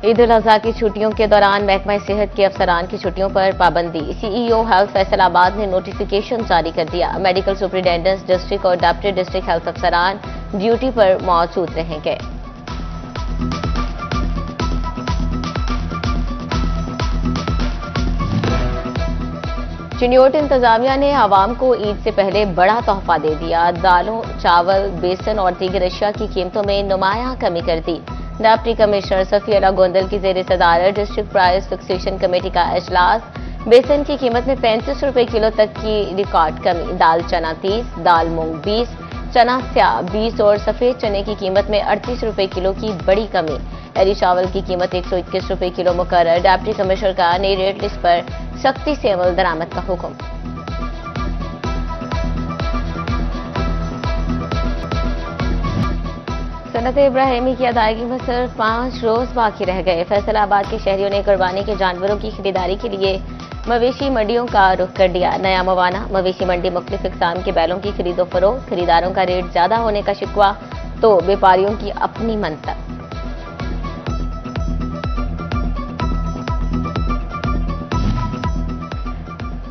ईद उल अजहा की छुट्टियों के दौरान महकमा सेहत के अफसरान की छुट्टियों पर पाबंदी। सीईओ हेल्थ फैसलाबाद ने नोटिफिकेशन जारी कर दिया। मेडिकल सुपरिटेंडेंट्स डिस्ट्रिक्ट और डिप्टी डिस्ट्रिक्ट हेल्थ अफसरान ड्यूटी पर मौजूद रहेंगे। चिन्योट इंतजामिया ने आवाम को ईद से पहले बड़ा तोहफा दे दिया। दालों, चावल, बेसन और दीगर अशिया की कीमतों में नुमायां कमी कर दी। डिप्टी कमिश्नर सफिया गोंदल की जेर सदारत डिस्ट्रिक्ट प्राइस फिक्सेशन कमेटी का इजलास। बेसन की कीमत में 35 रुपए किलो तक की रिकॉर्ड कमी। दाल चना 30, दाल मूंग 20, चना स्याह 20 और सफेद चने की कीमत में 38 रुपए किलो की बड़ी कमी। हरी चावल की कीमत 121 रुपए किलो मुकर्रर। डिप्टी कमिश्नर का नई रेट लिस्ट पर सख्ती से अमल दरामद का हुक्म। सनत इब्राहिमी की अदायगी में सिर्फ 5 रोज बाकी रह गए। फैसलाबाद के शहरियों ने कुर्बानी के जानवरों की खरीदारी के लिए मवेशी मंडियों का रुख कर दिया। नया मवाना मवेशी मंडी मुख्तलिफ इकसाम के बैलों की खरीदो फरोख्त। खरीदारों का रेट ज्यादा होने का शिकवा तो व्यापारियों की अपनी मंतक।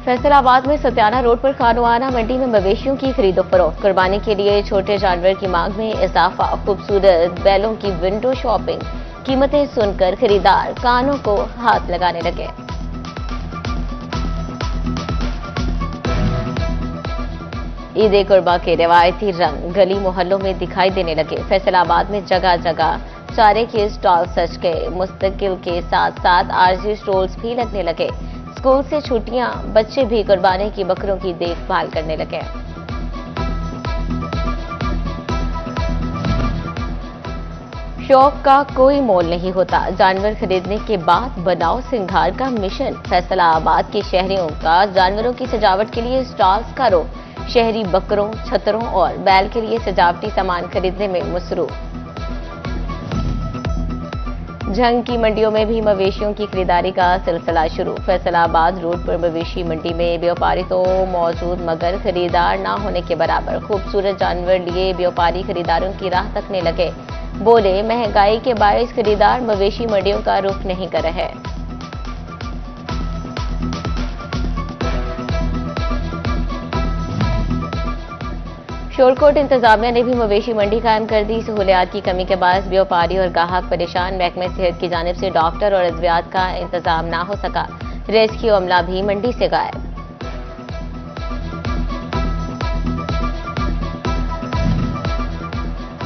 फैसलाबाद में सत्याना रोड पर खानवाना मंडी में मवेशियों की खरीदो फरोख्त। कुर्बानी के लिए छोटे जानवर की मांग में इजाफा। खूबसूरत बैलों की विंडो शॉपिंग। कीमतें सुनकर खरीदार कानों को हाथ लगाने लगे। ईद कुर्बा के रिवायती रंग गली मोहल्लों में दिखाई देने लगे। फैसलाबाद में जगह जगह चारे के स्टॉल सज गए। मुस्तकिल के साथ साथ आरजी स्टॉल्स भी लगने लगे। स्कूल से छुट्टियां, बच्चे भी कुर्बानी की बकरों की देखभाल करने लगे। शौक का कोई मोल नहीं होता। जानवर खरीदने के बाद बनाओ सिंगार का मिशन। फैसलाबाद के शहरियों का जानवरों की सजावट के लिए स्टॉल्स का रो। शहरी बकरों, छतरों और बैल के लिए सजावटी सामान खरीदने में मसरूफ। झंग की मंडियों में भी मवेशियों की खरीदारी का सिलसिला शुरू। फैसलाबाद रोड पर मवेशी मंडी में व्यापारी तो मौजूद मगर खरीदार ना होने के बराबर। खूबसूरत जानवर लिए व्यापारी खरीदारों की राह तकने लगे। बोले महंगाई के बायस खरीदार मवेशी मंडियों का रुख नहीं कर रहे। शोरकोट इंतजामिया ने भी मवेशी मंडी कायम कर दी। सहूलियात की कमी के बाद व्यापारी और ग्राहक परेशान। महकमे सेहत की जानिब से डॉक्टर और अद्वियात का इंतजाम ना हो सका। रेस्क्यू अमला भी मंडी से गायब।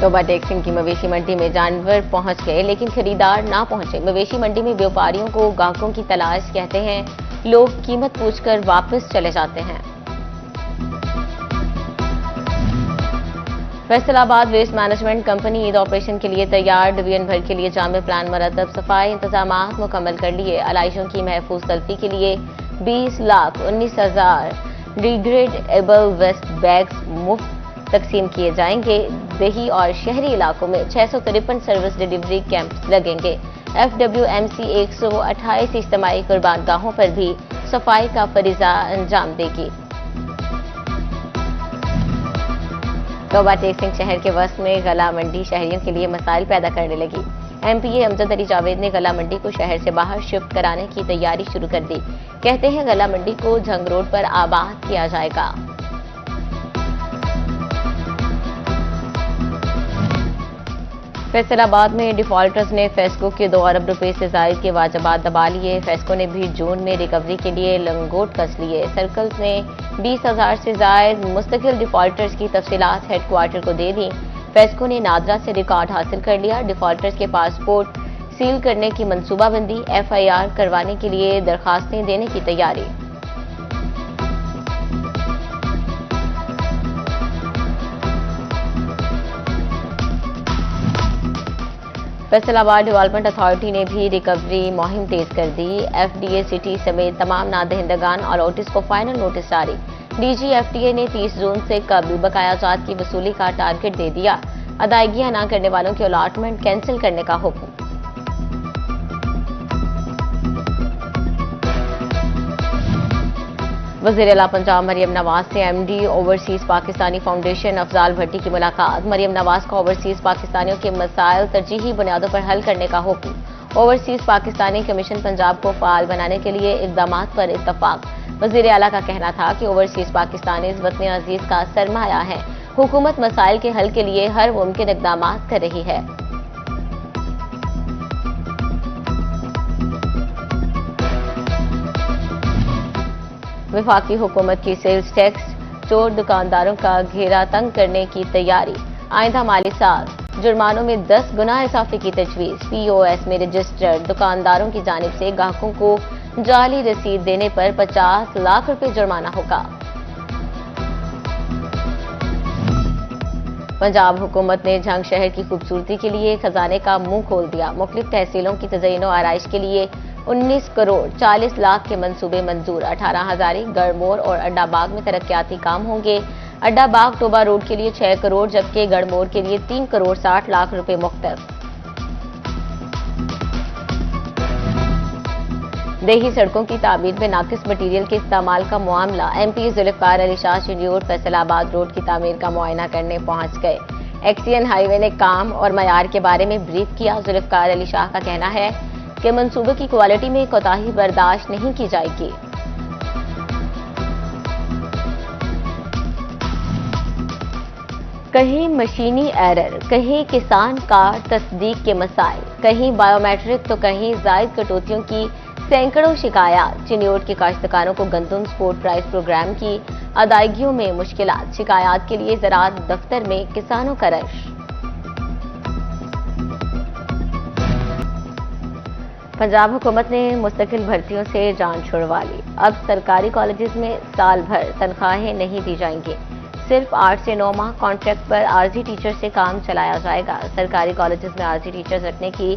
तोबा टेक सिंह की मवेशी मंडी में जानवर पहुंच गए लेकिन खरीदार ना पहुंचे। मवेशी मंडी में व्यापारियों को ग्राहकों की तलाश। कहते हैं लोग कीमत पूछकर वापस चले जाते हैं। Faisalabad waste management company Eid operation के लिए तैयार। डिवीजन भर के लिए जामे प्लान मरतब। सफाई इंतजाम मुकम्मल कर लिए। अलाइशों की महफूज तलफी के लिए 20,19,000 डिग्रेडेबल वेस्ट बैग्स मुफ्त तकसीम किए जाएंगे। देही और शहरी इलाकों में 653 सर्विस डिलीवरी कैंप लगेंगे। FWMC 128 इज्तिमाई कुर्बानगाहों पर भी सफाई का फरीजा अंजाम देगी। तोबा टेक सिंह शहर के वस्त में गला मंडी शहरियों के लिए मसाइल पैदा करने लगी। MPA अमजद अली जावेद ने गला मंडी को शहर से बाहर शिफ्ट कराने की तैयारी शुरू कर दी। कहते हैं गला मंडी को झंग रोड पर आबाद किया जाएगा। फैसलाबाद में डिफॉल्टर्स ने फेस्को के 2 अरब रुपए से जायद के वाजबात दबा लिए। फेस्को ने भी जून में रिकवरी के लिए लंगोट कस लिए। सर्कल्स ने 20,000 से जायद मुस्तकिल डिफॉल्टर्स की तफसीलात हेडक्वार्टर को दे दी। फेस्को ने नादरा से रिकॉर्ड हासिल कर लिया। डिफॉल्टर्स के पासपोर्ट सील करने की मंसूबाबंदी। FIR करवाने के लिए दरखास्तें देने की तैयारी। फैसलाबाद डेवलपमेंट अथॉरिटी ने भी रिकवरी मुहिम तेज कर दी। FDA सिटी समेत तमाम नादहिंदगान और ऑटिस को फाइनल नोटिस जारी। DG FDA ने 30 जून से कबल बकायाजात की वसूली का टारगेट दे दिया। अदायगियां न करने वालों की अलॉटमेंट कैंसिल करने का हुक्म। वज़ीर-ए-आला पंजाब मरियम नवाज से MD overseas Pakistani foundation Afzal Bhatti की मुलाकात। मरियम नवाज का ओवरसीज पाकिस्तानियों के मसाइल तरजीही बुनियादों पर हल करने का हुक्म। ओवरसीज पाकिस्तानी कमीशन पंजाब को फाल बनाने के लिए इकदाम पर इत्तफाक। वज़ीर आला का कहना था कि ओवरसीज पाकिस्तानी वतन अजीज का सरमाया है। हुकूमत मसाइल के हल के लिए हर मुमकिन इकदाम कर रही है। वफाकी हुकूमत की सेल्स टैक्स चोर दुकानदारों का घेरा तंग करने की तैयारी। आइंदा माली साल जुर्मानों में 10 गुना इजाफे की तजवीज। पीओएस में रजिस्टर्ड दुकानदारों की जानिब से ग्राहकों को जाली रसीद देने पर 50 लाख रुपए जुर्माना होगा। पंजाब हुकूमत ने झंग शहर की खूबसूरती के लिए खजाने का मुंह खोल दिया। मुख्तलिफ तहसीलों की तज़यीन और आराइश के लिए 19 करोड़ 40 लाख के मंसूबे मंजूर। 18 हजारी गढ़मोर और अड्डा बाग में तरक्याती काम होंगे। अड्डा बाग टोबा रोड के लिए 6 करोड़ जबकि गढ़मोर के लिए 3 करोड़ 60 लाख रुपए मुख्तस। देही सड़कों की तामीर में नाकिस मटीरियल के इस्तेमाल का मामला। MP Zulfiqar Ali Shah institute Faisalabad road की तामीर का मुआयना करने पहुंच गए। एक्सियन हाईवे ने काम और मयार के बारे में ब्रीफ किया। जुल्फिकार अली शाह का कहना है कि मंसूबे की क्वालिटी में कोताही बर्दाश्त नहीं की जाएगी। कहीं मशीनी एरर, कहीं किसान का तस्दीक के मसाइल, कहीं बायोमेट्रिक तो कहीं जायद कटौतियों की सैकड़ों शिकायत। चिन्योट के काश्तकारों को गंदम सपोर्ट प्राइस प्रोग्राम की अदायगियों में मुश्किलात। शिकायत के लिए ज़राअत दफ्तर में किसानों का रश। पंजाब हुकूमत ने मुस्तकिल भर्तियों से जान छुड़वा ली। अब सरकारी कॉलेजेस में साल भर तनख्वाहें नहीं दी जाएंगी। सिर्फ 8 से 9 माह कॉन्ट्रैक्ट पर आरजी टीचर से काम चलाया जाएगा। सरकारी कॉलेजेस में आरजी टीचर्स रखने की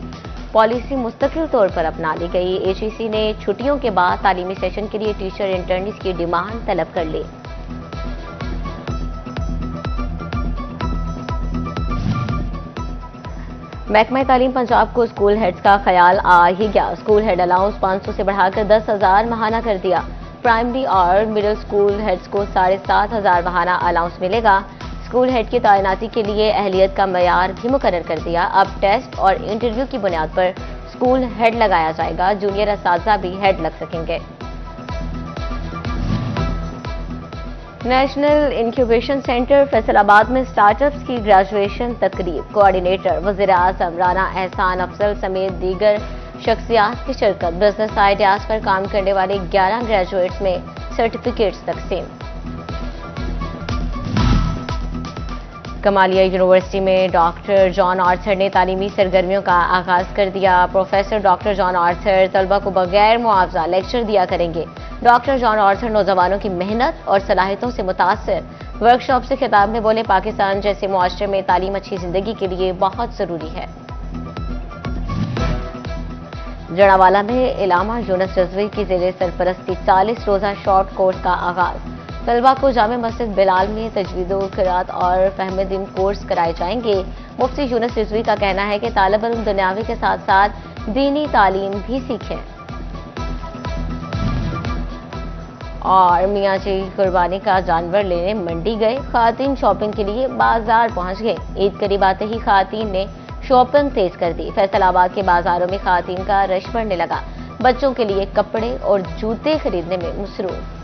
पॉलिसी मुस्तकिल तौर पर अपना ली गई। एचईसी ने छुट्टियों के बाद तालीमी सेशन के लिए टीचर इंटर्निस की डिमांड तलब कर ली। महकमा तालीम पंजाब को स्कूल हेड्स का ख्याल आ ही गया। स्कूल हेड अलाउंस 500 से बढ़ाकर 10,000 माहाना कर दिया। प्राइमरी और मिडिल स्कूल हेड्स को 7,500 माहाना अलाउंस मिलेगा। स्कूल हेड की तैनाती के लिए अहलियत का मयार भी मुकर्रर कर दिया। अब टेस्ट और इंटरव्यू की बुनियाद पर स्कूल हेड लगाया जाएगा। जूनियर असातिज़ा भी हेड लग सकेंगे। नेशनल इंक्यूबेशन सेंटर फैसलाबाद में स्टार्टअप्स की ग्रेजुएशन तकरीब। कोऑर्डिनेटर वज़ीर आज़म राना एहसान अफजल समेत दीगर शख्सियात की शिरकत। बिजनेस आइडियाज पर काम करने वाले 11 ग्रेजुएट्स में सर्टिफिकेट्स तकसीम। कमालिया यूनिवर्सिटी में डॉक्टर जॉन आर्थर ने तालीमी सरगर्मियों का आगाज कर दिया। प्रोफेसर डॉक्टर जॉन आर्थर तलबा को बगैर मुआवजा लेक्चर दिया करेंगे। डॉक्टर जॉन आर्थर नौजवानों की मेहनत और सलाहियतों से मुतासर। वर्कशॉप से खिताब में बोले, पाकिस्तान जैसे मुआशरे में तालीम अच्छी जिंदगी के लिए बहुत जरूरी है। जड़ावाला में इलामा यूनुस रिजवी की ज़ेरे सरपरस्ती 40 रोजा शॉर्ट कोर्स का आगाज। तलबा को जामे मस्जिद बिलाल में तजवीदो क़िरात और फ़हम दीन कोर्स कराए जाएंगे। मुफ्ती यूनुस रिजवी का कहना है कि तालिब इल्म दुनियावी के साथ साथ दीनी तालीम भी सीखें। और मियाँ जी कुर्बानी का जानवर लेने मंडी गए। खातीन शॉपिंग के लिए बाजार पहुंच गए। ईद करीब आते ही खातीन ने शॉपिंग तेज कर दी। फैसलाबाद के बाजारों में खातीन का रश बढ़ने लगा। बच्चों के लिए कपड़े और जूते खरीदने में मसरूफ।